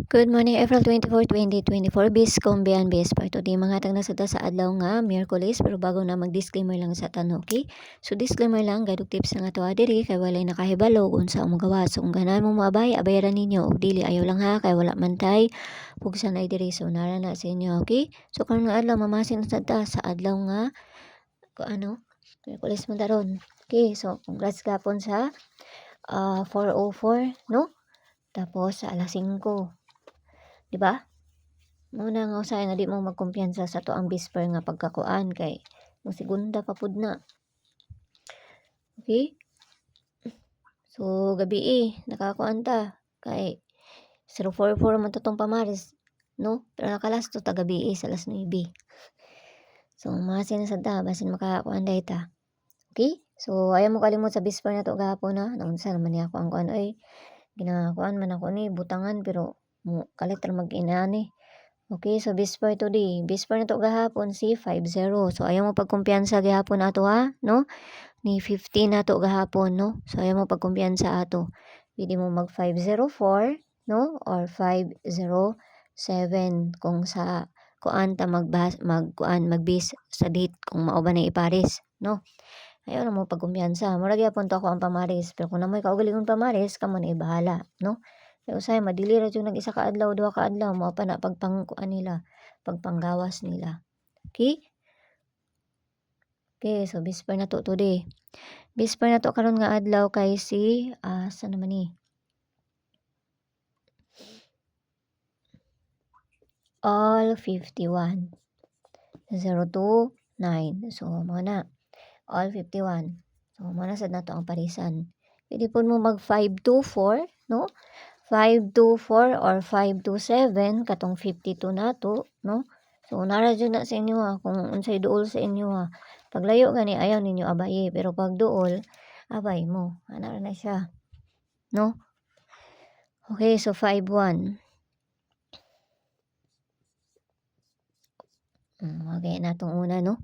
Good morning, April 24, 2024. Bis Kombian Bis pa ito di mga tag nasada sa adlaw nga Miyerkules, pero bago na mag-disclaimer lang sa tanong, okay? So disclaimer lang, gadug tips nga to diri kay walay nakahibalo unsa ang magawa. So kung ganahan mo maabay, abayaran ninyo og dili ayaw lang ha kay wala man tay pugsan ay diri. So nara na sa inyo, okay? So karon nga adlaw mamasin sa adlaw nga Miyerkules mo daron. Okay, so congrats gapon sa 4:04, no? Tapos sa alas 5. Di ba? Muna nga usay nga di mo magkumpiyansa sa to ang bisper nga pagkakuan kay mo segunda pa pud na. Okay? So gabi nakakuan ta kay 044 man to tong pamaris, no? Pero nakalas to ta gabi sa alas 9. So masin sa ta basin makakuan day ta. Okay? So ayaw mo kalimot sa bisper na to gahapon na. Naunsa naman ni ako ang kuan oy. Ginakuan man ako ni butangan pero kalit ra mag-inani. Okay, so bisper today. Bisper na to gahapon si 50. So ayaw mo pagkumpiyansa gahapon ato ha, no? Ni 15 na to gahapon, no? So ayaw mo pagkumpiyansa ato. Pwede mo mag 504, no? Or 507 kung sa kuan ta magbis sa date kung mao ba na ipares, no? Ayaw na mo pagkumpiyansa. Murag gyapon to ako ang pamaris, pero kung namoy kaugalingon pamaris, kamo na ibahala, no? Kaya usay madili ra jud nag isa ka adlaw, duha ka adlaw mao pa na pagpangkuan nila, pagpanggawas nila. Okay? Okay, so bisper na to today. Bisper na to karon nga adlaw kay si sa naman ni all 51 029. So mo na all 51. So mo na sad nato ang parisan. Pwede po mo mag 524, no? 524 or 527 katong 52 nato, no? So nara jud na sa inyo ha kung unsay duol sa inyo ha. Paglayo gani ayaw ninyo abayi, pero pag duol abay mo. Ana na siya, no? Okay, so 51. Okay na tong una, no?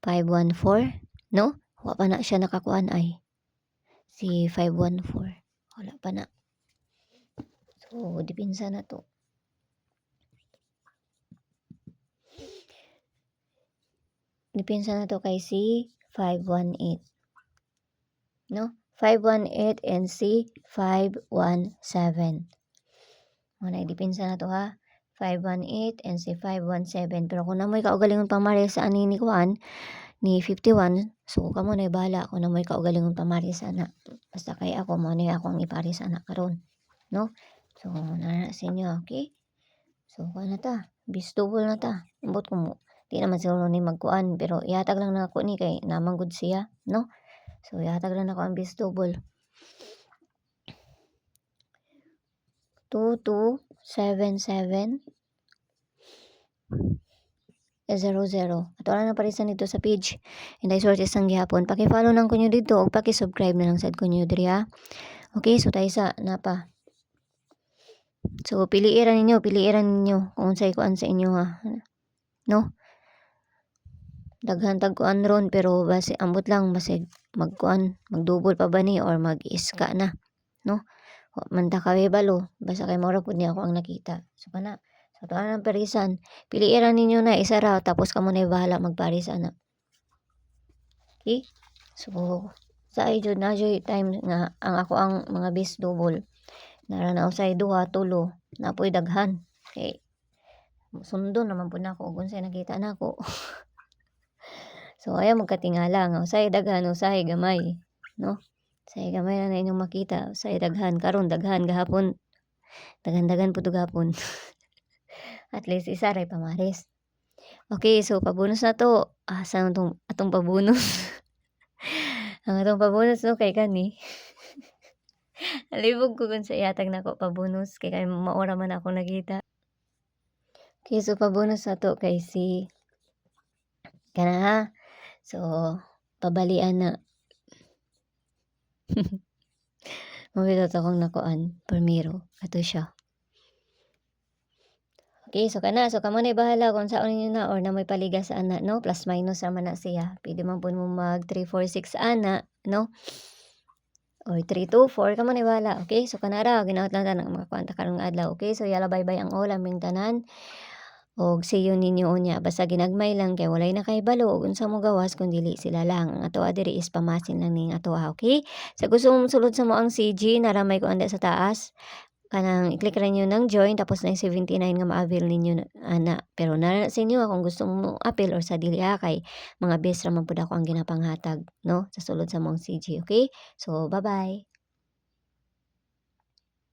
514, no? Wa pa na siya nakakuan ay. Si 514. Wala pa na. So, dipinsa na to. Dipinsa na to kay si 518. No? 518 and si 517. Muna, dipinsa na to ha. 518 and si 517. Pero kung namoy kaugalingon pamari sa ani ni Kuan, ni 51, so kamo na bahala kung namoy kaugalingon pamari sa ana. Basta kay ako, mo na ako ang ipari sa ana karon, no? So, nana sa inyo, okay? So, kuan na ta. Double na ta. Ambot ko mo. Di naman siguro ni magkuan, pero ihatag lang na ako ni kay namanggod siya, no? So, ihatag lang ako ang double. 2277 00. At wala na parisan dito sa page. And I sort isang gihapon. Paki-follow lang kunyo dito o paki-subscribe na lang sad kunyo diri ha. Okay, so tayo sa napa. So piliiran ninyo kung unsay kuan sa inyo ha. No? Daghan tag kuan ron pero base ambot lang base magdubol pa ba ni or mag-iska na, no? Man ta kawe balo basta kay mura pud ni ako ang nakita. So kana so ang parisan, piliiran ninyo na isa ra tapos kamo na bahala magparis ana. Okay? So sa jud na joy time nga ang ako ang mga bis double. Nara na usay duha tulo na po'y daghan. Okay. Sundo naman po na ako kung unsay nakita nako. So ayaw magkatingala nga usay daghan usay gamay, no? Usay gamay na inyong makita, usay daghan karon daghan gahapon. Daghan-daghan pud gahapon. At least isa ray pamaris. Okay, so pabonus na to. Saan atong pabonus? Ang atong pabonus no kay kani. Alibog ko kung sa ihatag nako pabonus kay maura man ako nakita. Okay, so pabonus na to kay si kana ha. So pabalian na. Mabito to kong nakuan primero ato siya. Okay, so kana so kamo na bahala kung saan ninyo na or na may paligas sa ana, no? Plus minus naman na siya. Pwede man po mo mag 346 ana, no? or 3 to 4 ka man bala, okay? So kana ra ginaot lang ta ng mga kuan ta karong adlaw, okay? So yala bye-bye ang all aming tanan. Og see you ninyo unya basta ginagmay lang kay walay nakahibalo og unsa mo gawas kun dili sila lang. Ang atoa diri is pamasin lang ning atoa, okay? Sa gusto mong sulod sa moang CG naramay ko anda sa taas, kanang i-click ra niyo ng join tapos na 79 nga ma-avail ninyo na ana. Pero nara sa inyo kung gusto mo apil or sa dili kay mga best ra man pud ako ang ginapanghatag, no? Sa sulod sa moang CG, okay? So, bye-bye.